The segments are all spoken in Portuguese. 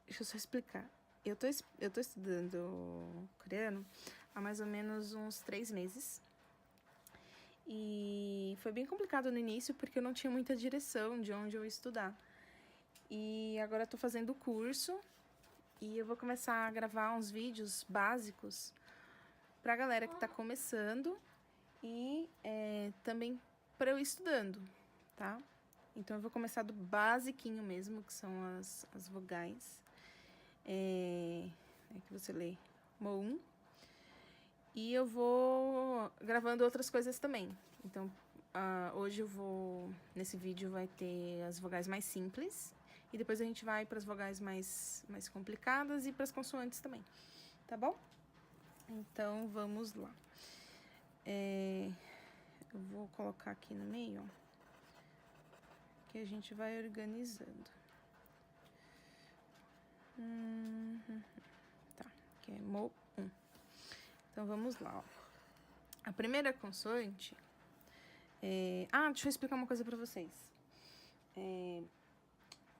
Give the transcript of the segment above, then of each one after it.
Deixa eu só explicar. Eu tô estudando coreano há mais ou menos uns 3 meses. E foi bem complicado no início, porque eu não tinha muita direção de onde eu ia estudar. E agora eu tô fazendo o curso e eu vou começar a gravar uns vídeos básicos pra galera que tá começando e também pra eu ir estudando, tá? Então eu vou começar do basiquinho mesmo, que são as vogais. É que você lê Mo1. E eu vou gravando outras coisas também. Então, hoje nesse vídeo vai ter as vogais mais simples. E depois a gente vai para as vogais mais complicadas e para as consoantes também. Tá bom? Então, vamos lá. Eu vou colocar aqui no meio, ó, que a gente vai organizando. Tá, que é Mo1. Então, vamos lá, ó. A primeira consoante... deixa eu explicar uma coisa pra vocês.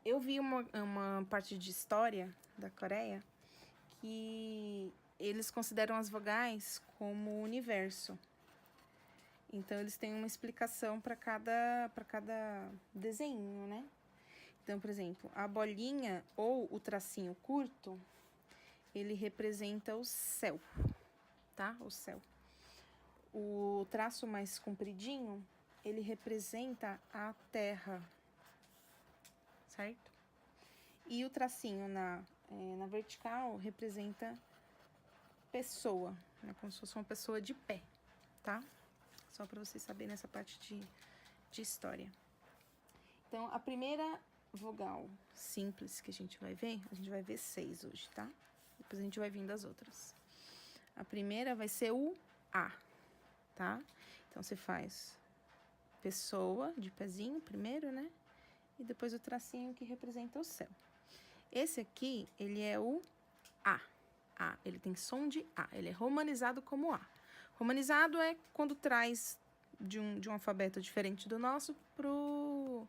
Eu vi uma parte de história da Coreia que eles consideram as vogais como universo. Então, eles têm uma explicação para cada desenho, né? Então, por exemplo, a bolinha ou o tracinho curto, ele representa o céu, tá? O céu. O traço mais compridinho, ele representa a terra, certo? E o tracinho na vertical representa pessoa, né? Como se fosse uma pessoa de pé, tá? Só para vocês saberem nessa parte de história. Então, a primeira vogal simples que a gente vai ver 6 hoje, tá? Depois a gente vai vindo as outras. A primeira vai ser o A, tá? Então, você faz pessoa de pezinho primeiro, né? E depois o tracinho que representa o céu. Esse aqui, ele é o A. Ele tem som de A. Ele é romanizado como A. Romanizado é quando traz de um alfabeto diferente do nosso pro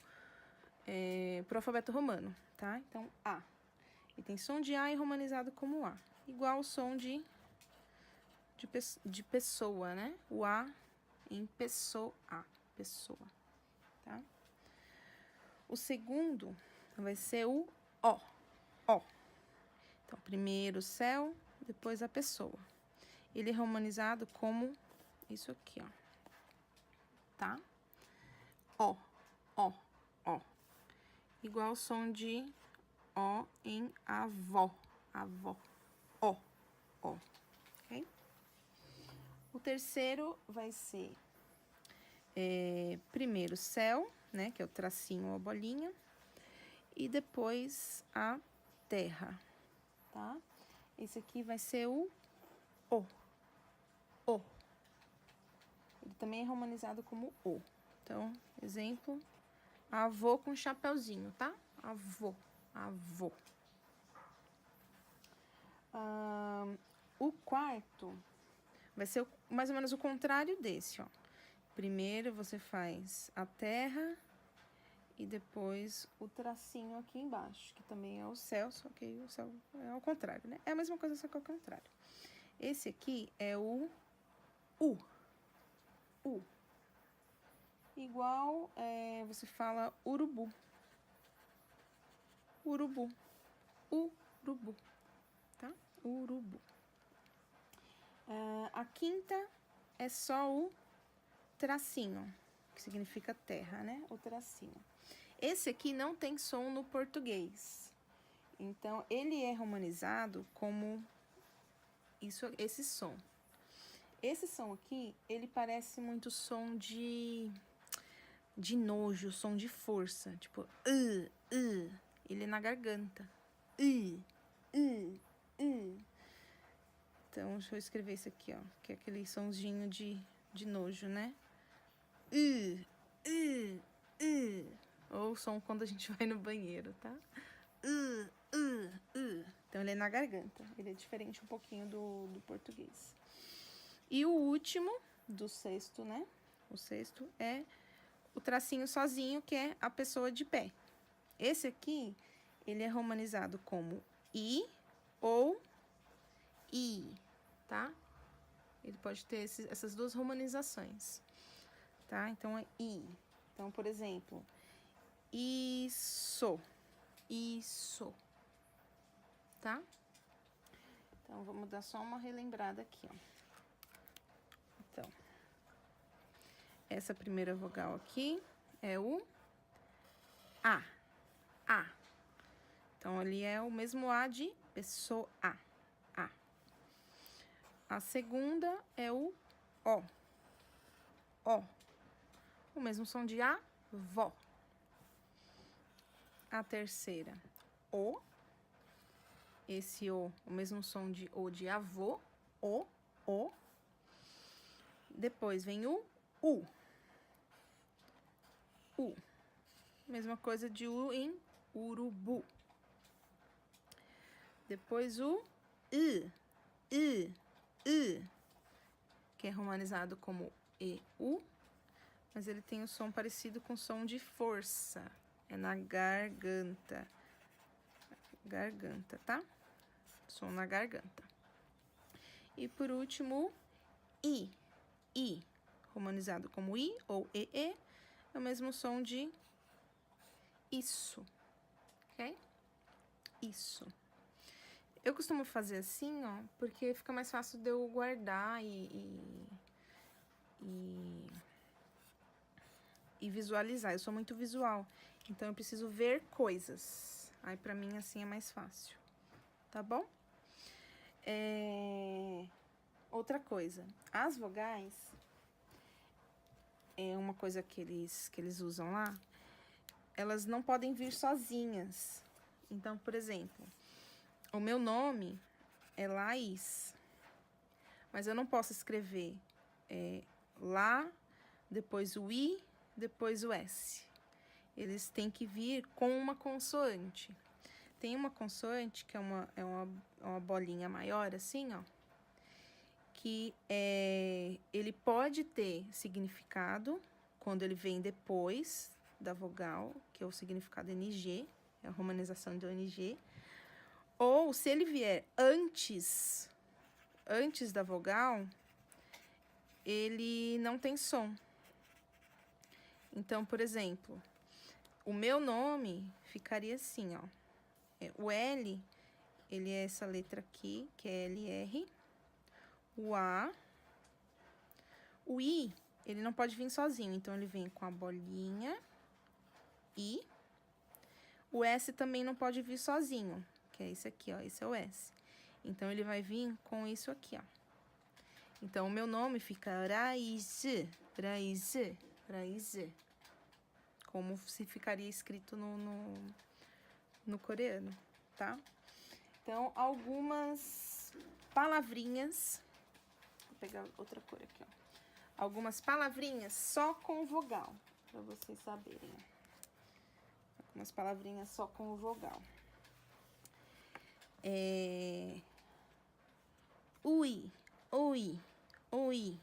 alfabeto romano, tá? Então, A. Ele tem som de A e romanizado como A. Igual o som de pessoa, né? O A em pessoa. Pessoa, tá? O segundo vai ser o O. O. Então, primeiro o céu, depois a pessoa. Ele é romanizado como isso aqui, ó. Tá? Ó, ó, ó. Igual o som de ó em avó. Avó. Ó, ó. Ok? O terceiro vai ser primeiro céu, né? Que é o tracinho ou a bolinha. E depois a terra, tá? Esse aqui vai ser o O. O. Ele também é romanizado como O. Então, exemplo, avô com chapeuzinho, tá? Avô, avô. O quarto vai ser mais ou menos o contrário desse, ó. Primeiro você faz a terra e depois o tracinho aqui embaixo, que também é o céu, só que o céu é ao contrário, né? É a mesma coisa, só que ao contrário. Esse aqui é o U. U. Igual você fala urubu. Urubu. Urubu. Tá? Urubu. A quinta é só o tracinho, que significa terra, né? O tracinho. Esse aqui não tem som no português. Então, ele é romanizado como esse som. Esse som aqui, ele parece muito som de nojo, som de força. Tipo, ele é na garganta. Então, deixa eu escrever isso aqui, ó. Que é aquele sonzinho de nojo, né? Ou o som quando a gente vai no banheiro, tá? Então, ele é na garganta. Ele é diferente um pouquinho do português. E o último, do sexto, né? O sexto é o tracinho sozinho, que é a pessoa de pé. Esse aqui, ele é romanizado como I ou I, tá? Ele pode ter essas duas romanizações, tá? Então, é I. Então, por exemplo, isso, isso, tá? Então, vamos dar só uma relembrada aqui, ó. Então, essa primeira vogal aqui é o A, A. Então, ali é o mesmo A de pessoa, A. A segunda é o O, O. O mesmo som de avó. A terceira, O. Esse O mesmo som de O de avô, O. Depois vem o U. U. Mesma coisa de U em urubu. Depois o I, que é romanizado como EU, mas ele tem o som parecido com o som de força. É na garganta. Garganta, tá? Som na garganta. E por último, I, romanizado como I ou EE, é o mesmo som de isso, ok? Isso. Eu costumo fazer assim, ó, porque fica mais fácil de eu guardar e visualizar. Eu sou muito visual, então eu preciso ver coisas. Aí, pra mim, assim, é mais fácil, tá bom? Outra coisa, as vogais, é uma coisa que eles usam lá, elas não podem vir sozinhas. Então, por exemplo, o meu nome é Laís, mas eu não posso escrever lá, depois o I, depois o S. Eles têm que vir com uma consoante. Tem uma consoante que é uma bolinha maior, assim, ó, que ele pode ter significado quando ele vem depois da vogal, que é o significado NG, é a romanização do NG, ou se ele vier antes da vogal, ele não tem som. Então, por exemplo, o meu nome ficaria assim, ó. O L, ele é essa letra aqui, que é LR. O A. O I, ele não pode vir sozinho, então ele vem com a bolinha. I. O S também não pode vir sozinho, que é esse aqui, ó. Esse é o S. Então, ele vai vir com isso aqui, ó. Então, o meu nome fica Raiz, como se ficaria escrito no coreano, tá? Então, algumas palavrinhas. Vou pegar outra cor aqui, ó. Algumas palavrinhas só com vogal, pra vocês saberem. Algumas palavrinhas só com vogal. Ui, oi, oi,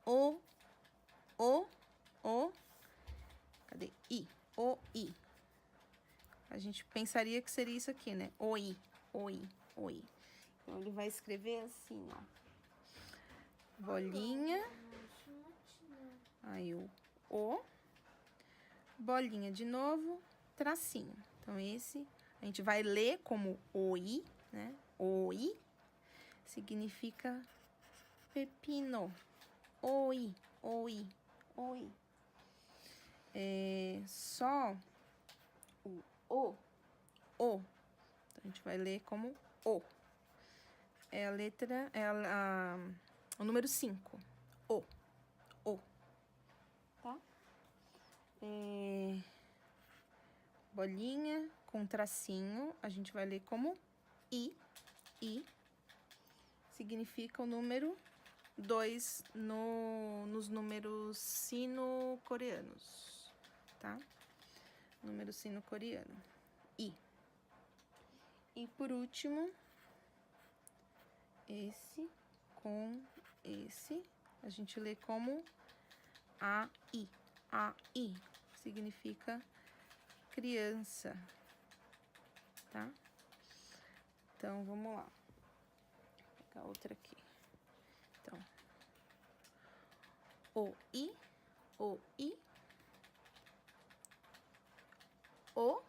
o, cadê? I, o, I. A gente pensaria que seria isso aqui, né? Oi, oi, oi. Então, ele vai escrever assim, ó. Bolinha. Aí, o. Bolinha de novo, tracinho. Então, esse a gente vai ler como oi, né? Oi significa pepino. Oi, oi, oi. Só o. Então, a gente vai ler como o. É a letra, o número 5. O. Tá? Bolinha com tracinho, a gente vai ler como I. Significa o número 2 nos números sino-coreanos, tá? Número sino-coreano. I. E por último, esse com esse, a gente lê como AI. AI significa criança, tá? Então, vamos lá. Vou pegar outra aqui. Então, o I, o I, o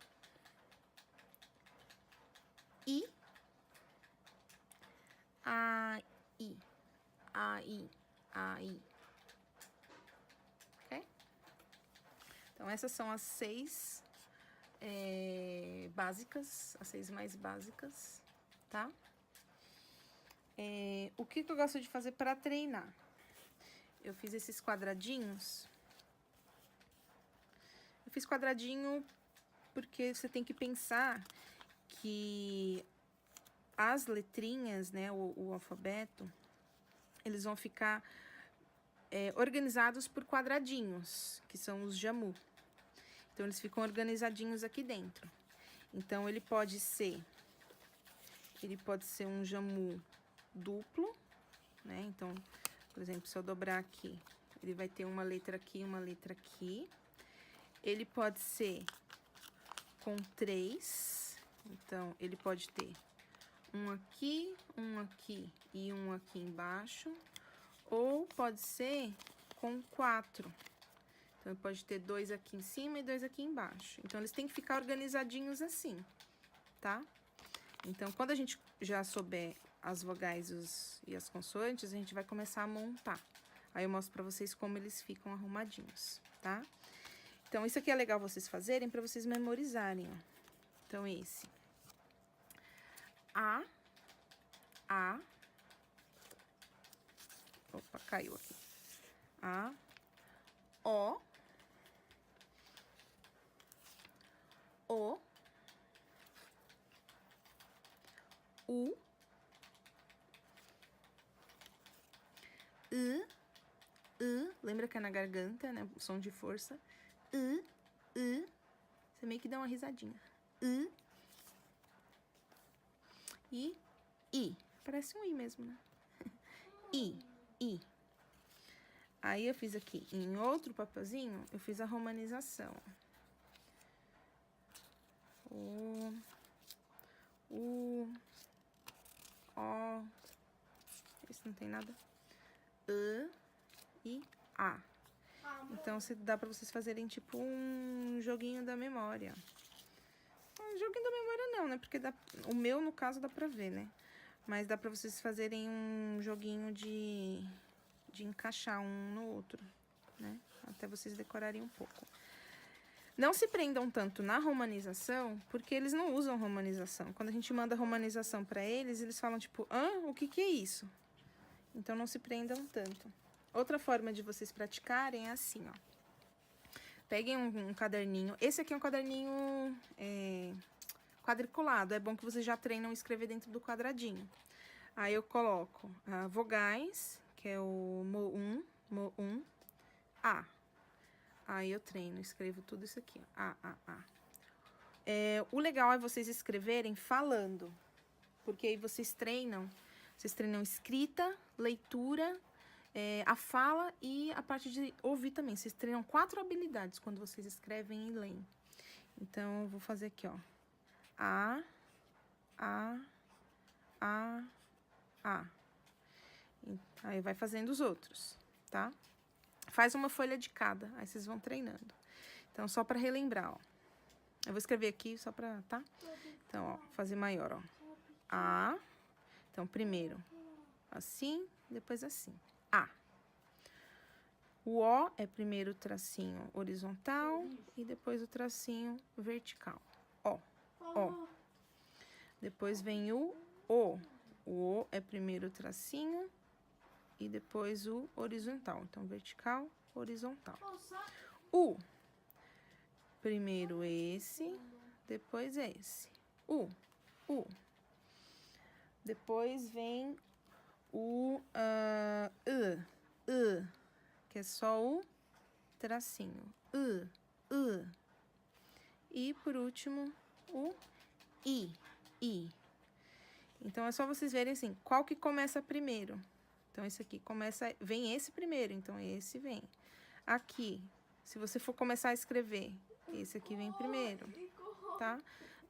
I, a I, a I, a I. Ok? Então, essas são as 6 básicas, as 6 mais básicas, tá? O que eu gosto de fazer para treinar? Eu fiz esses quadradinhos. Eu fiz quadradinho porque você tem que pensar que as letrinhas, né, o alfabeto, eles vão ficar organizados por quadradinhos, que são os jamu. Então, eles ficam organizadinhos aqui dentro. Então, ele pode ser um jamu duplo, né? Então, por exemplo, se eu dobrar aqui, ele vai ter uma letra aqui e uma letra aqui. Ele pode ser com 3, então, ele pode ter um aqui e um aqui embaixo. Ou pode ser com 4. Então, pode ter 2 aqui em cima e 2 aqui embaixo. Então, eles têm que ficar organizadinhos assim, tá? Então, quando a gente já souber as vogais e as consoantes, a gente vai começar a montar. Aí, eu mostro pra vocês como eles ficam arrumadinhos, tá? Então, isso aqui é legal vocês fazerem pra vocês memorizarem, ó. Então, esse. A. Opa, caiu aqui. A. O. O. U. I. Lembra que é na garganta, né? O som de força. I. Você meio que dá uma risadinha. I. Parece um I mesmo, né? I. Aí, eu fiz aqui, em outro papelzinho, eu fiz a romanização. O. Esse não tem nada. E A. Então, dá pra vocês fazerem, tipo, um joguinho da memória. Um joguinho da memória não, né? Porque o meu, no caso, dá pra ver, né? Mas dá pra vocês fazerem um joguinho de encaixar um no outro, né? Até vocês decorarem um pouco. Não se prendam tanto na romanização, porque eles não usam romanização. Quando a gente manda romanização pra eles, eles falam tipo, o que é isso? Então, não se prendam tanto. Outra forma de vocês praticarem é assim, ó. Peguem um caderninho. Esse aqui é um caderninho quadriculado. É bom que vocês já treinam a escrever dentro do quadradinho. Aí, eu coloco vogais, que é o mo1, A. Aí, eu treino, escrevo tudo isso aqui, ó. A. O legal é vocês escreverem falando, porque aí vocês treinam escrita, leitura, a fala e a parte de ouvir também. Vocês treinam 4 habilidades quando vocês escrevem e leem. Então, eu vou fazer aqui, ó. A. Aí, vai fazendo os outros, tá? Faz uma folha de cada, aí vocês vão treinando. Então, só pra relembrar, ó. Eu vou escrever aqui só pra, tá? Então, ó, fazer maior, ó. A. Então, primeiro assim, depois assim. A. O O é primeiro o tracinho horizontal e depois o tracinho vertical. Ó. Depois vem o O. O O é primeiro o tracinho e depois o horizontal. Então, vertical, horizontal. U. Primeiro esse, depois esse. U. Depois vem o que é só o tracinho. E, por último, o I. Então, é só vocês verem assim, qual que começa primeiro. Então, esse aqui vem esse primeiro, então esse vem. Aqui, se você for começar a escrever esse aqui vem primeiro, tá?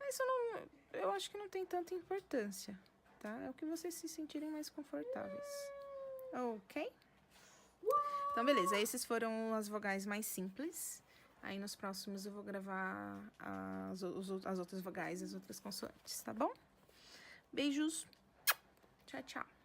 Isso não, eu acho que não tem tanta importância, tá? É o que vocês se sentirem mais confortáveis, ok? Então, beleza, esses foram as vogais mais simples. Aí, nos próximos, eu vou gravar as outras vogais, as outras consoantes, tá bom? Beijos, tchau, tchau.